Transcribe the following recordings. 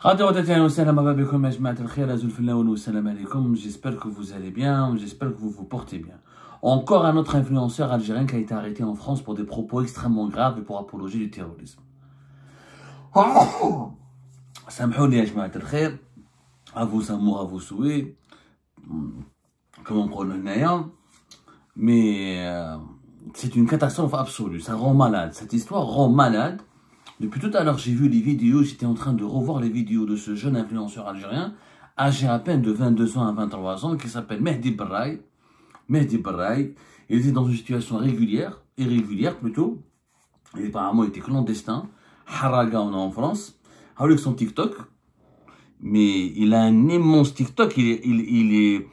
J'espère que vous allez bien, j'espère que vous vous portez bien. Encore un autre influenceur algérien qui a été arrêté en France pour des propos extrêmement graves et pour apologie du terrorisme. Samhouni ya jamaat al-khair, à vos amours, à vos souhaits, comme on prend le naya, mais c'est une catastrophe absolue, ça rend malade, cette histoire rend malade. Depuis tout à l'heure, j'ai vu les vidéos, j'étais en train de revoir les vidéos de ce jeune influenceur algérien, âgé à peine de 22 ans à 23 ans, qui s'appelle Mehdi Braï. Mehdi Braï, il était dans une situation irrégulière plutôt, et apparemment il était clandestin, Haraga on est en France, avec son TikTok, mais il a un immense TikTok, il est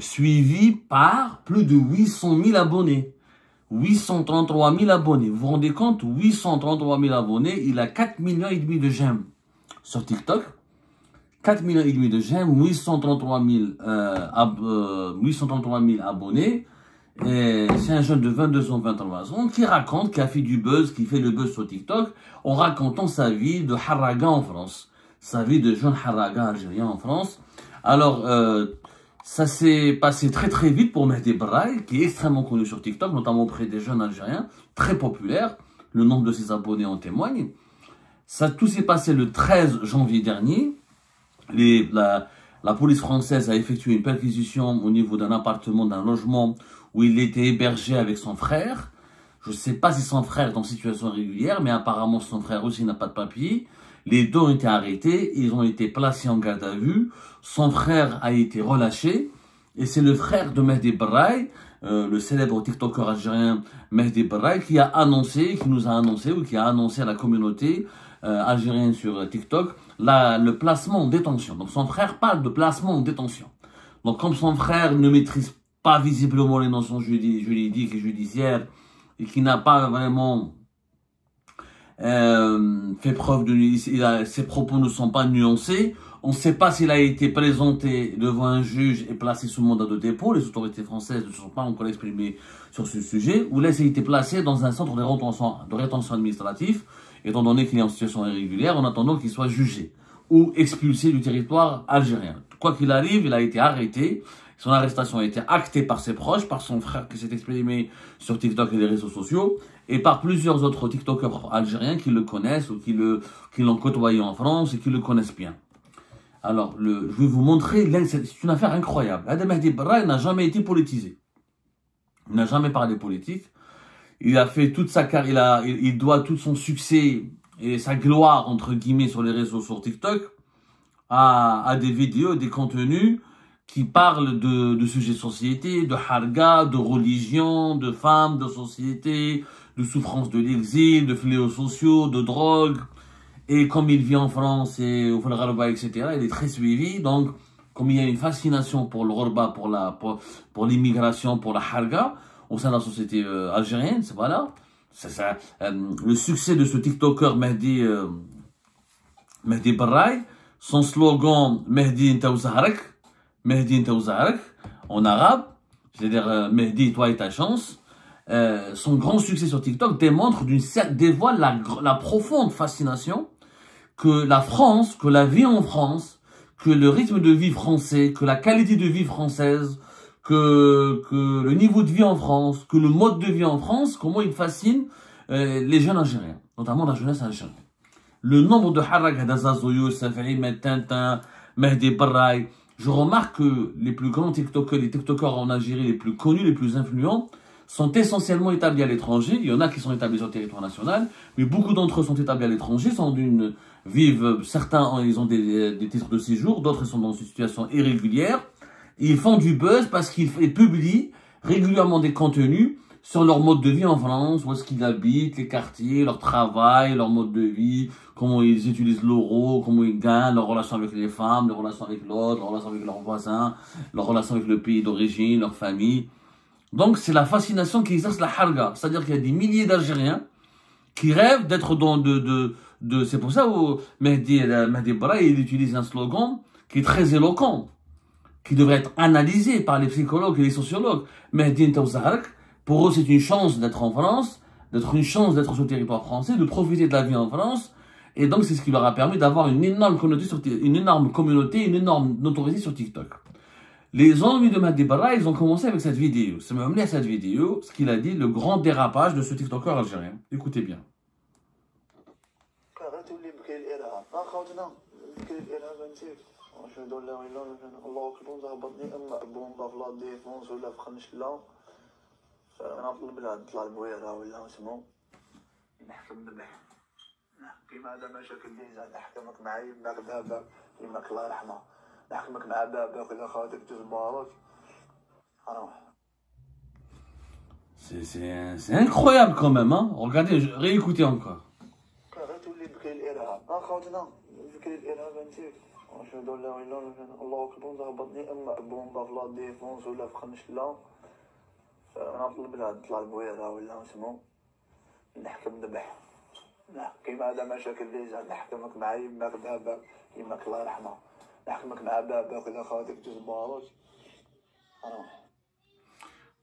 suivi par plus de 800 000 abonnés. 833 000 abonnés. Vous vous rendez compte? 833 000 abonnés. Il a 4,5 millions de j'aime sur TikTok. 4,5 millions de j'aime, 833 000 abonnés. C'est un jeune de 22 ans, 23 ans qui raconte, qui a fait du buzz, qui fait le buzz sur TikTok en racontant sa vie de Haraga en France. Sa vie de jeune Haraga algérien en France. Alors, ça s'est passé très vite pour Mehdi Braï, qui est extrêmement connu sur TikTok, notamment auprès des jeunes Algériens, très populaire. Le nombre de ses abonnés en témoigne. Tout s'est passé le 13 janvier dernier. La police française a effectué une perquisition au niveau d'un appartement, d'un logement où il était hébergé avec son frère. Je ne sais pas si son frère est en situation régulière, mais apparemment son frère aussi n'a pas de papier. Les deux ont été arrêtés, ils ont été placés en garde à vue. Son frère a été relâché. Et c'est le frère de Mehdi Braï, le célèbre TikToker algérien Mehdi Braï, qui a annoncé à la communauté algérienne sur TikTok le placement en détention. Donc son frère parle de placement en détention. Donc comme son frère ne maîtrise pas visiblement les notions juridiques et judiciaires et qui n'a pas vraiment fait preuve ses propos ne sont pas nuancés. On ne sait pas s'il a été présenté devant un juge et placé sous mandat de dépôt. Les autorités françaises ne se sont pas encore exprimées sur ce sujet. Ou là, il a été placé dans un centre de rétention administratif, étant donné qu'il est en situation irrégulière, en attendant qu'il soit jugé ou expulsé du territoire algérien. Quoi qu'il arrive, il a été arrêté. Son arrestation a été actée par ses proches, par son frère qui s'est exprimé sur TikTok et les réseaux sociaux, et par plusieurs autres TikTokers algériens qui le connaissent ou qui l'ont côtoyé en France et qui le connaissent bien. Alors, je vais vous montrer, c'est une affaire incroyable. Mehdi Braï n'a jamais été politisé. Il n'a jamais parlé politique. Il a fait toute sa carrière, il doit tout son succès et sa gloire, entre guillemets, sur les réseaux, sur TikTok, à des vidéos, des contenus qui parlent de sujets de société, de harga, de religion, de femmes, de société, de souffrance de l'exil, de fléaux sociaux, de drogue. Et comme il vit en France et au Gharba, etc., il est très suivi. Donc, comme il y a une fascination pour le Gharba, pour l'immigration, pour la harga, au sein de la société algérienne, voilà. Le succès de ce TikToker Mehdi Braï, son slogan Mehdi Inta Ouzaharak, Mehdi Inta Ouzaharak, en arabe, c'est-à-dire Mehdi, toi et ta chance. Son grand succès sur TikTok dévoile la profonde fascination que la France, que la vie en France, que le rythme de vie français, que la qualité de vie française, que le niveau de vie en France, que le mode de vie en France, comment il fascine les jeunes Algériens, notamment la jeunesse algérienne. Le nombre de Harag Hadazazo, Youssef, Ahmed, Tintin, Mehdi Braï, je remarque que les plus grands TikTokers, les TikTokers en Algérie les plus connus, les plus influents, sont essentiellement établis à l'étranger. Il y en a qui sont établis sur le territoire national, mais beaucoup d'entre eux sont établis à l'étranger, certains, ils ont des titres de séjour, d'autres sont dans une situation irrégulière. Ils font du buzz parce qu'ils publient régulièrement des contenus sur leur mode de vie en France, où est-ce qu'ils habitent, les quartiers, leur travail, leur mode de vie, comment ils utilisent l'euro, comment ils gagnent, leur relation avec les femmes, leur relation avec l'autre, leur relation avec leurs voisins, leur relation avec le pays d'origine, leur famille. Donc, c'est la fascination qui exerce la harga. C'est-à-dire qu'il y a des milliers d'Algériens qui rêvent d'être c'est pour ça que Mehdi Braï, il utilise un slogan qui est très éloquent, qui devrait être analysé par les psychologues et les sociologues. Mehdi Inta Ouzaharak, pour eux, c'est une chance d'être en France, une chance d'être sur le territoire français, de profiter de la vie en France Et donc, c'est ce qui leur a permis d'avoir une énorme communauté, une énorme notoriété sur TikTok. Les ennemis de Mehdi Barra, ils ont commencé avec cette vidéo. Ça m'a amené à cette vidéo, ce qu'il a dit, le grand dérapage de ce TikToker algérien. Écoutez bien. كيما هذا مشاكل اللي زاد نحكمك مع يماك باباك يماك الله يرحمه نحكمك مع باباك اذا خاطرك تجبارك روح. C'est incroyable quand même, hein. Regardez, réécoutez encore. تولي بكري الارهاب خوتنا بكري الارهاب نسيت ونشهدوا لا اله الا الله اكبر ضربتني اما بومبا في لا ديفونس ولا في خنشله فنطلب لها تطلع البويره ولا اسمو نحكم ذبح كيما هذا مشاكل اللي زاد نحكمك مع يماك باباك يماك الله يرحمه نحكمك مع باباك اذا خاطرك تجبارك روح.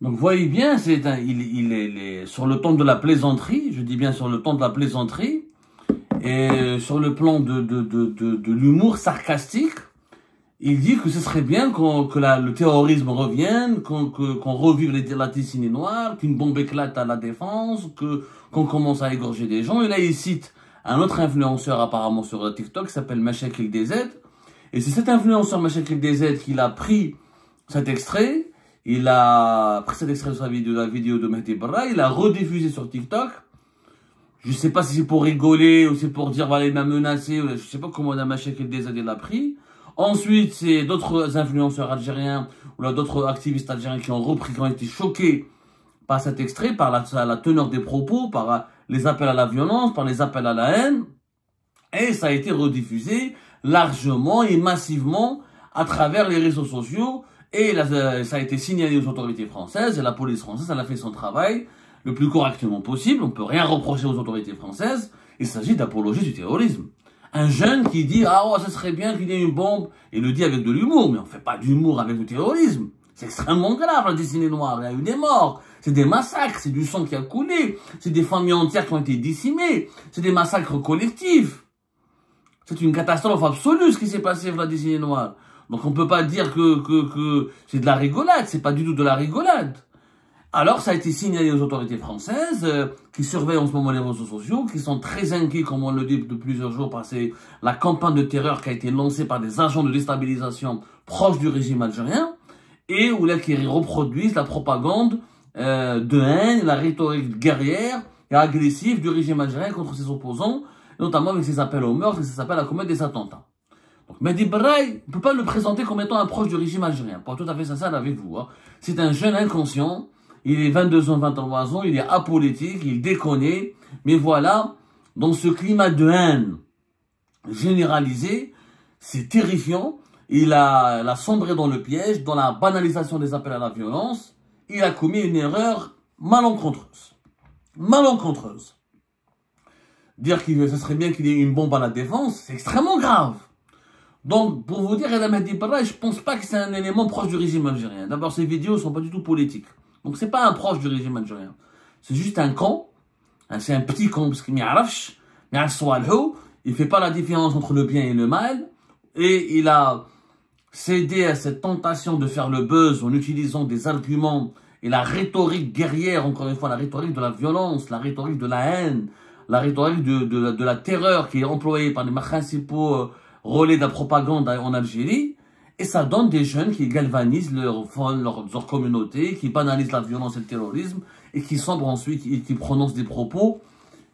Donc vous voyez bien, il est sur le ton de la plaisanterie, je dis bien sur le ton de la plaisanterie, et sur le plan de l'humour sarcastique, il dit que ce serait bien que le terrorisme revienne, qu'on revive la décennie noire, qu'une bombe éclate à la défense, qu'on commence à égorger des gens. Et là, il cite un autre influenceur apparemment sur TikTok qui s'appelle Mashakil DZ. Et c'est cet influenceur Mashakil DZ qui a pris cet extrait. Il a pris cet extrait de la vidéo de Mehdi Barra, il l'a rediffusé sur TikTok. Je sais pas si c'est pour rigoler ou c'est pour dire voilà, il m'a menacé, je sais pas comment Mashakil DZ l'a pris. Ensuite, c'est d'autres influenceurs algériens ou d'autres activistes algériens qui ont repris, qui ont été choqués par cet extrait, par la teneur des propos, par les appels à la violence, par les appels à la haine. Et ça a été rediffusé largement et massivement à travers les réseaux sociaux. Et ça a été signalé aux autorités françaises et la police française, elle a fait son travail le plus correctement possible. On ne peut rien reprocher aux autorités françaises. Il s'agit d'apologie du terrorisme. Un jeune qui dit « Ah, oh, ça serait bien qu'il y ait une bombe », il le dit avec de l'humour, mais on ne fait pas d'humour avec le terrorisme. C'est extrêmement grave, la décennie noire. Il y a eu des morts, c'est des massacres, c'est du sang qui a coulé, c'est des familles entières qui ont été décimées, c'est des massacres collectifs. C'est une catastrophe absolue ce qui s'est passé avec la décennie noire. Donc on ne peut pas dire que c'est de la rigolade, c'est pas du tout de la rigolade. Alors ça a été signalé aux autorités françaises qui surveillent en ce moment les réseaux sociaux, qui sont très inquiets, comme on le dit de plusieurs jours, par la campagne de terreur qui a été lancée par des agents de déstabilisation proches du régime algérien, et où là qui reproduisent la propagande de haine, la rhétorique guerrière et agressive du régime algérien contre ses opposants, notamment avec ses appels au meurtre et ses appels à commettre des attentats. Donc Mehdi Barra, on ne peut pas le présenter comme étant un proche du régime algérien. Pour être tout à fait sincère avec vous, hein. C'est un jeune inconscient, il est 22 ans, 23 ans, il est apolitique, il déconne, mais voilà, dans ce climat de haine généralisé, c'est terrifiant, il a sombré dans le piège, dans la banalisation des appels à la violence, il a commis une erreur malencontreuse. Malencontreuse. Dire que ce serait bien qu'il y ait une bombe à la défense, c'est extrêmement grave. Donc, pour vous dire, Mehdi Barra, je pense pas que c'est un élément proche du régime algérien. D'abord, ces vidéos ne sont pas du tout politiques. Donc, c'est pas un proche du régime algérien. C'est juste un con. C'est un petit con, parce qu'il il fait pas la différence entre le bien et le mal. Et il a cédé à cette tentation de faire le buzz en utilisant des arguments et la rhétorique guerrière, encore une fois, la rhétorique de la violence, la rhétorique de la haine, la rhétorique de la terreur qui est employée par les principaux relais de la propagande en Algérie, et ça donne des jeunes qui galvanisent leur communauté, qui banalisent la violence et le terrorisme, et qui sombrent ensuite, et qui prononcent des propos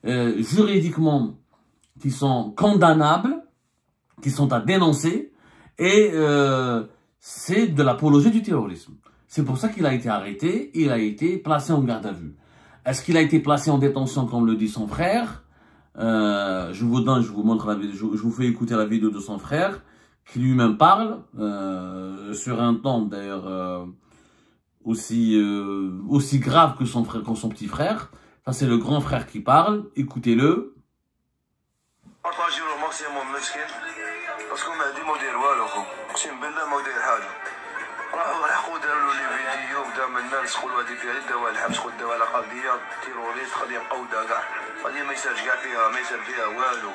juridiquement qui sont condamnables, qui sont à dénoncer, et c'est de l'apologie du terrorisme. C'est pour ça qu'il a été arrêté, il a été placé en garde à vue. Est-ce qu'il a été placé en détention, comme le dit son frère? Je vous montre la vidéo, je vous fais écouter la vidéo de son frère, qui lui-même parle, sur un ton d'ailleurs aussi grave que son petit frère. Ça c'est le grand frère qui parle, écoutez-le. راحوا لحقوا داروا له لي فيديو بدا من الناس قولوا هذه فيها داوها الحبس خد داوها قضيه تيروريست قضيه مقوده كاع قضيه ما يسالش كاع فيها ما يسال فيها والو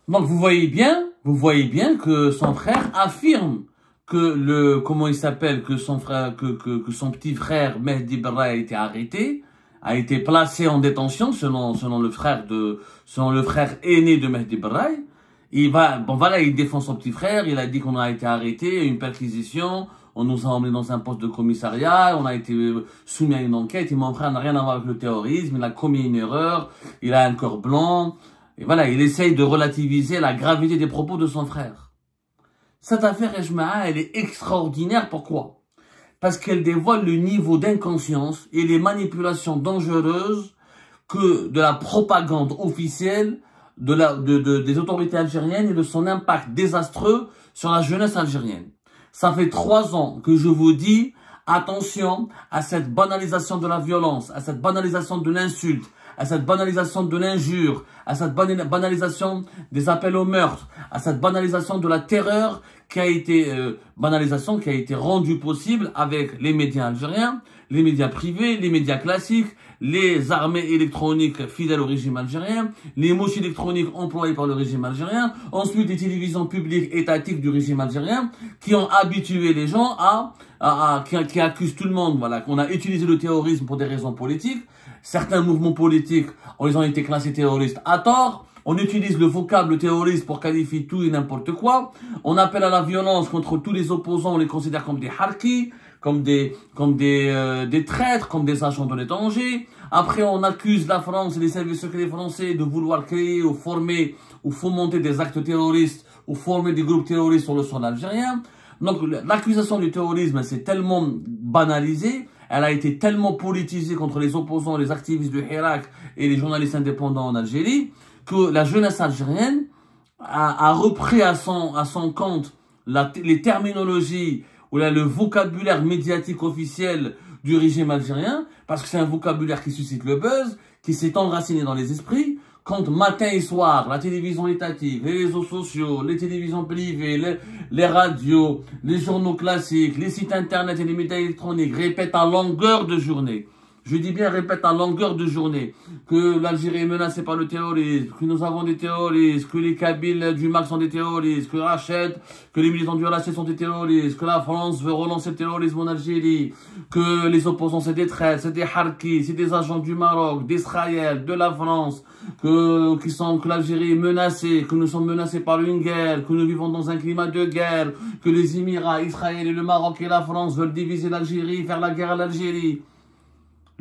Donc vous voyez bien que son frère affirme que comment il s'appelle, que son frère, que son petit frère Mehdi Berraï a été arrêté, a été placé en détention selon le frère aîné de Mehdi Berraï. Il défend son petit frère, il a dit qu'on a été arrêté, une perquisition, on nous a emmenés dans un poste de commissariat, on a été soumis à une enquête, et mon frère n'a rien à voir avec le terrorisme, il a commis une erreur, il a un cœur blanc, et voilà, il essaye de relativiser la gravité des propos de son frère. Cette affaire Ejmaa, elle est extraordinaire, pourquoi? Parce qu'elle dévoile le niveau d'inconscience et les manipulations dangereuses que de la propagande officielle des autorités algériennes et de son impact désastreux sur la jeunesse algérienne. Ça fait 3 ans que je vous dis, attention à cette banalisation de la violence, à cette banalisation de l'insulte, à cette banalisation de l'injure, à cette banalisation des appels au meurtre, à cette banalisation de la terreur qui a été rendue possible avec les médias algériens, les médias privés, les médias classiques, les armées électroniques fidèles au régime algérien, les mouches électroniques employées par le régime algérien, ensuite les télévisions publiques étatiques du régime algérien qui ont habitué les gens qui accusent tout le monde, voilà, qu'on a utilisé le terrorisme pour des raisons politiques. Certains mouvements politiques, ils ont été classés terroristes à tort. On utilise le vocable terroriste pour qualifier tout et n'importe quoi. On appelle à la violence contre tous les opposants, on les considère comme des harkis, comme des traîtres, comme des agents de l'étranger. Après, on accuse la France et les services secrets français de vouloir créer ou former ou fomenter des actes terroristes ou former des groupes terroristes sur le sol algérien. Donc, l'accusation du terrorisme, c'est tellement banalisé, elle a été tellement politisée contre les opposants, les activistes du Hirak et les journalistes indépendants en Algérie, que la jeunesse algérienne a repris à son compte les terminologies ou le vocabulaire médiatique officiel du régime algérien, parce que c'est un vocabulaire qui suscite le buzz, qui s'est enraciné dans les esprits. Quand matin et soir, la télévision étatique, les réseaux sociaux, les télévisions privées, les radios, les journaux classiques, les sites internet et les médias électroniques répètent à longueur de journée, je dis bien répète à longueur de journée, que l'Algérie est menacée par le terrorisme, que nous avons des terroristes, que les Kabyles du MAC sont des terroristes, que les militants du Rachet sont des terroristes, que la France veut relancer le terrorisme en Algérie, que les opposants c'est des traîtres, c'est des harkis, c'est des agents du Maroc, d'Israël, de la France, que l'Algérie est menacée, que nous sommes menacés par une guerre, que nous vivons dans un climat de guerre, que les Émirats, Israël et le Maroc et la France veulent diviser l'Algérie, faire la guerre à l'Algérie.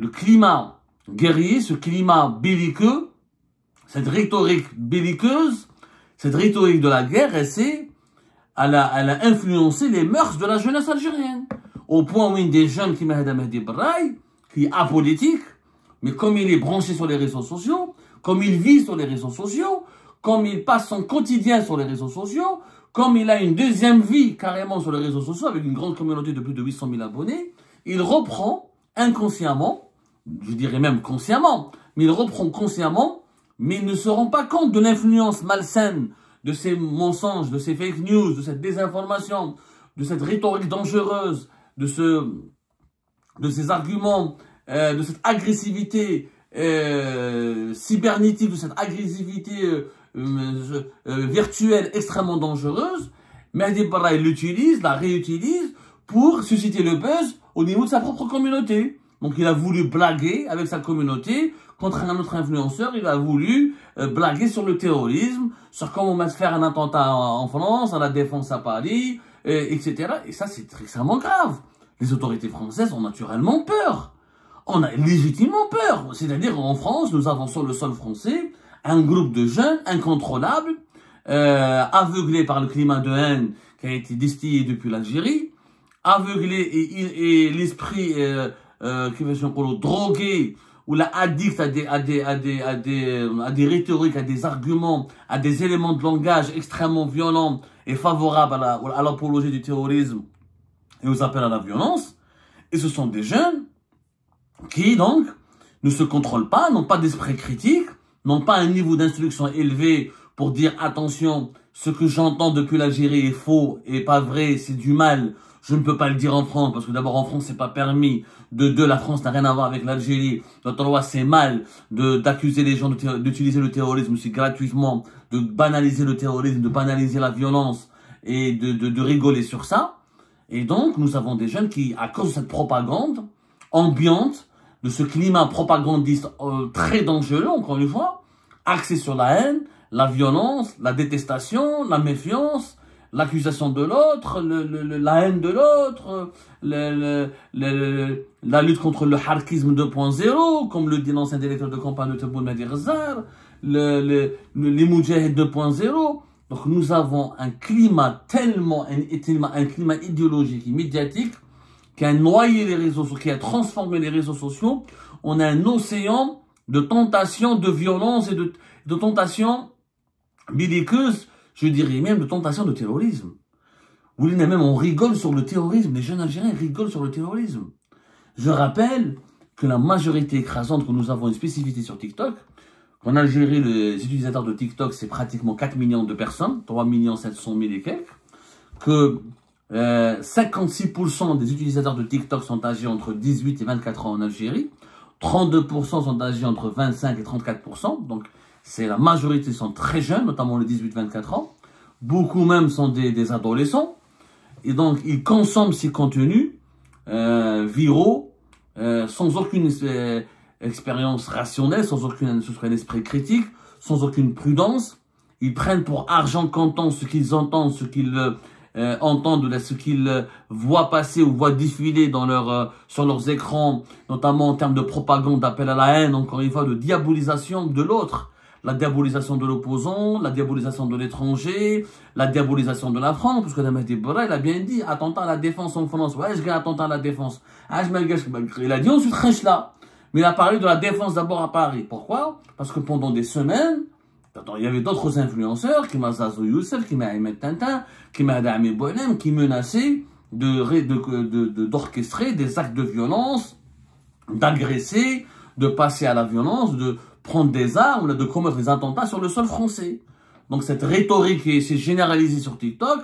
Le climat guerrier, ce climat belliqueux, cette rhétorique belliqueuse, cette rhétorique de la guerre, elle a influencé les mœurs de la jeunesse algérienne. Au point où une des jeunes qui Mehdi Berraï, qui est apolitique, mais comme il est branché sur les réseaux sociaux, comme il vit sur les réseaux sociaux, comme il passe son quotidien sur les réseaux sociaux, comme il a une deuxième vie carrément sur les réseaux sociaux, avec une grande communauté de plus de 800 000 abonnés, il reprend inconsciemment, je dirais même consciemment, mais il reprend consciemment, mais il ne se rend pas compte de l'influence malsaine de ces mensonges, de ces fake news, de cette désinformation, de cette rhétorique dangereuse, de ces arguments, de cette agressivité cybernétique, de cette agressivité virtuelle extrêmement dangereuse. Mehdi Berraï l'utilise, la réutilise pour susciter le buzz au niveau de sa propre communauté. Donc il a voulu blaguer avec sa communauté contre un autre influenceur, il a voulu blaguer sur le terrorisme, sur comment on va se faire un attentat en France, à la Défense à Paris, etc. Et ça c'est extrêmement grave. Les autorités françaises ont naturellement peur. On a légitimement peur. C'est-à-dire en France, nous avons sur le sol français un groupe de jeunes incontrôlables, aveuglés par le climat de haine qui a été distillé depuis l'Algérie, aveuglés et l'esprit qui veut dire drogué ou la addict à des rhétoriques, à des arguments, à des éléments de langage extrêmement violents et favorables à l'apologie du terrorisme et aux appels à la violence. Et ce sont des jeunes qui, donc, ne se contrôlent pas, n'ont pas d'esprit critique, n'ont pas un niveau d'instruction élevé pour dire, attention, ce que j'entends depuis l'Algérie est faux et pas vrai, c'est du mal. Je ne peux pas le dire en France, parce que d'abord en France, c'est pas permis. De deux, la France n'a rien à voir avec l'Algérie. Notre loi, c'est mal d'accuser les gens d'utiliser le terrorisme aussi gratuitement, de banaliser le terrorisme, de banaliser la violence et de rigoler sur ça. Et donc, nous avons des jeunes qui, à cause de cette propagande ambiante, de ce climat propagandiste très dangereux, encore une fois, axé sur la haine, la violence, la détestation, la méfiance, l'accusation de l'autre, la haine de l'autre, la lutte contre le harkisme 2.0, comme le dit l'ancien directeur de campagne de Tebboune Mehdi Ghazar, les Moudjahid 2.0. Donc nous avons un climat un climat idéologique et médiatique qui a noyé les réseaux sociaux, qui a transformé les réseaux sociaux. On a un océan de tentations, de violence et de tentations belliqueuses, je dirais même de tentations de terrorisme. Oui, même on rigole sur le terrorisme, les jeunes Algériens rigolent sur le terrorisme. Je rappelle que la majorité écrasante, que nous avons une spécificité sur TikTok, qu'en Algérie, les utilisateurs de TikTok, c'est pratiquement 4 millions de personnes, 3 700 000 et quelques, que 56% des utilisateurs de TikTok sont âgés entre 18 et 24 ans en Algérie, 32% sont âgés entre 25 et 34%, donc c'est la majorité sont très jeunes, notamment les 18-24 ans, beaucoup même sont des adolescents, et donc ils consomment ces contenus viraux, sans aucune expérience rationnelle, sans aucun esprit critique, sans aucune prudence. Ils prennent pour argent comptant ce qu'ils entendent, ce qu'ils entendent, ce qu'ils voient passer ou voient défiler dans sur leurs écrans, notamment en termes de propagande, d'appel à la haine, encore une fois, de diabolisation de l'autre. La diabolisation de l'opposant, la diabolisation de l'étranger, la diabolisation de la France, parce que Mehdi Bourra, il a bien dit, attentat à la défense en France. Ouais, je gagne attentat à la défense. Il a dit ensuite Khech là. Mais il a parlé de la défense d'abord à Paris. Pourquoi? Parce que pendant des semaines, il y avait d'autres influenceurs, qui m'a Zazou Youssef, qui m'a Ahmed Tintin, qui m'a Adami Boilem, qui menaçaient d'orchestrer des actes de violence, d'agresser, de passer à la violence, de prendre des armes, de commettre des attentats sur le sol français. Donc cette rhétorique qui s'est généralisée sur TikTok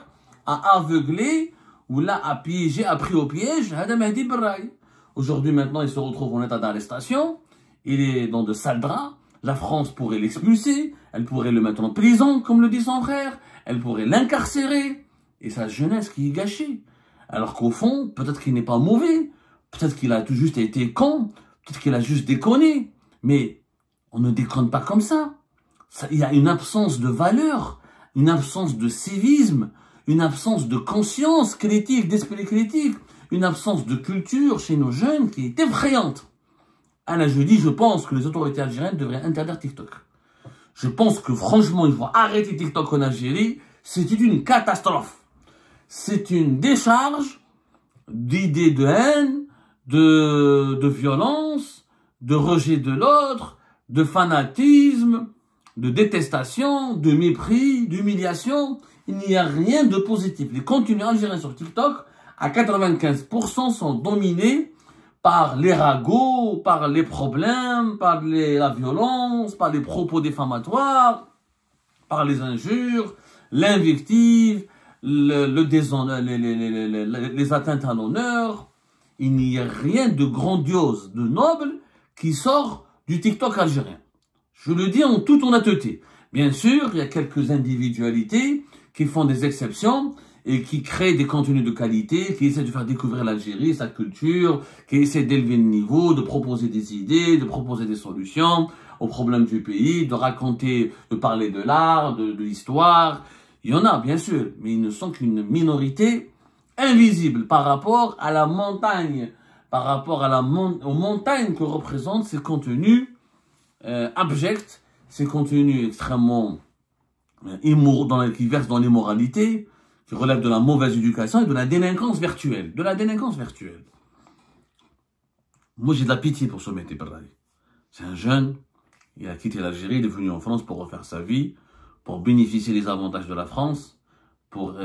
a aveuglé, ou là a piégé, a pris au piège Hada Mehdi Berraï. Aujourd'hui maintenant il se retrouve en état d'arrestation, il est dans de sales draps, la France pourrait l'expulser, elle pourrait le mettre en prison comme le dit son frère, elle pourrait l'incarcérer, et sa jeunesse qui est gâchée. Alors qu'au fond, peut-être qu'il n'est pas mauvais, peut-être qu'il a tout juste été con, peut-être qu'il a juste déconné, mais on ne déconne pas comme ça. Il y a une absence de valeur, une absence de civisme, une absence de conscience critique, d'esprit critique, une absence de culture chez nos jeunes qui est effrayante. Alors je pense que les autorités algériennes devraient interdire TikTok. Je pense que franchement, il faut arrêter TikTok en Algérie. C'est une catastrophe. C'est une décharge d'idées de haine, de violence, de rejet de l'autre, de fanatisme, de détestation, de mépris, d'humiliation. Il n'y a rien de positif. Les contenus algériens sur TikTok, à 95%, sont dominés par les ragots, par les problèmes, par la violence, par les propos diffamatoires, par les injures, l'invective, les atteintes à l'honneur. Il n'y a rien de grandiose, de noble qui sort du TikTok algérien. Je le dis en toute honnêteté. Bien sûr, il y a quelques individualités qui font des exceptions et qui créent des contenus de qualité, qui essaient de faire découvrir l'Algérie, sa culture, qui essaient d'élever le niveau, de proposer des idées, de proposer des solutions aux problèmes du pays, de raconter, de parler de l'art, de l'histoire. Il y en a, bien sûr, mais ils ne sont qu'une minorité invisible par rapport à la montagne, par rapport à aux montagnes que représentent ces contenus abjects, ces contenus extrêmement qui versent dans l'immoralité, qui relèvent de la mauvaise éducation et de la délinquance virtuelle. Moi, j'ai de la pitié pour ce Mehdi Berraï. C'est un jeune, il a quitté l'Algérie, il est venu en France pour refaire sa vie, pour bénéficier des avantages de la France, pour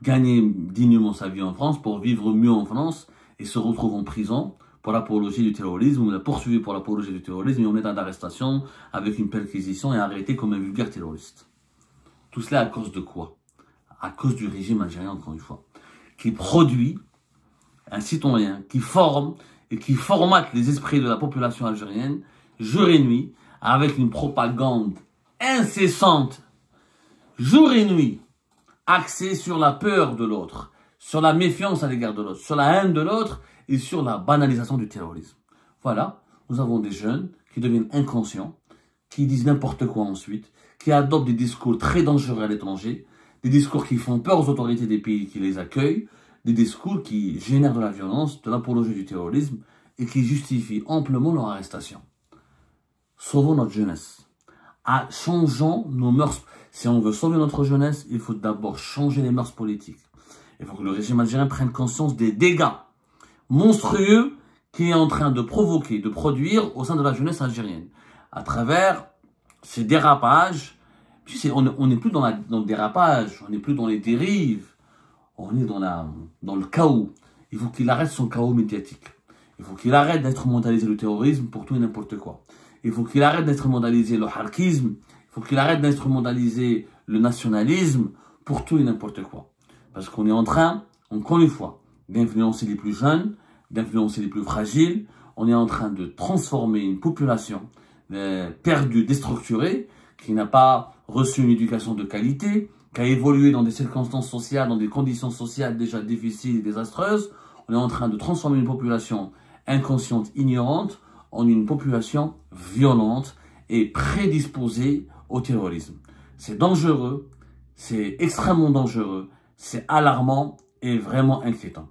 gagner dignement sa vie en France, pour vivre mieux en France, et se retrouve en prison pour l'apologie du terrorisme, on l'a poursuivi pour l'apologie du terrorisme, et en état d'arrestation, avec une perquisition, et arrêté comme un vulgaire terroriste. Tout cela à cause de quoi? À cause du régime algérien, encore une fois. qui produit un citoyen qui forme et qui formate les esprits de la population algérienne jour et nuit avec une propagande incessante, jour et nuit, axée sur la peur de l'autre, sur la méfiance à l'égard de l'autre, sur la haine de l'autre et sur la banalisation du terrorisme. Voilà, nous avons des jeunes qui deviennent inconscients, qui disent n'importe quoi ensuite, qui adoptent des discours très dangereux à l'étranger, des discours qui font peur aux autorités des pays qui les accueillent, des discours qui génèrent de la violence, de l'apologie du terrorisme et qui justifient amplement leur arrestation. Sauvons notre jeunesse. Changeons nos mœurs. Si on veut sauver notre jeunesse, il faut d'abord changer les mœurs politiques. Il faut que le régime algérien prenne conscience des dégâts monstrueux qu'il est en train de provoquer, de produire au sein de la jeunesse algérienne. À travers ces dérapages, tu sais, on n'est plus dans le dérapage, on n'est plus dans les dérives, on est dans le chaos. Il faut qu'il arrête son chaos médiatique. Il faut qu'il arrête d'instrumentaliser le terrorisme pour tout et n'importe quoi. Il faut qu'il arrête d'instrumentaliser le harkisme. Il faut qu'il arrête d'instrumentaliser le nationalisme pour tout et n'importe quoi. Parce qu'on est en train, encore une fois, d'influencer les plus jeunes, d'influencer les plus fragiles. On est en train de transformer une population perdue, déstructurée, qui n'a pas reçu une éducation de qualité, qui a évolué dans des circonstances sociales, dans des conditions sociales déjà difficiles et désastreuses. On est en train de transformer une population inconsciente, ignorante, en une population violente et prédisposée au terrorisme. C'est dangereux, c'est extrêmement dangereux, c'est alarmant et vraiment inquiétant.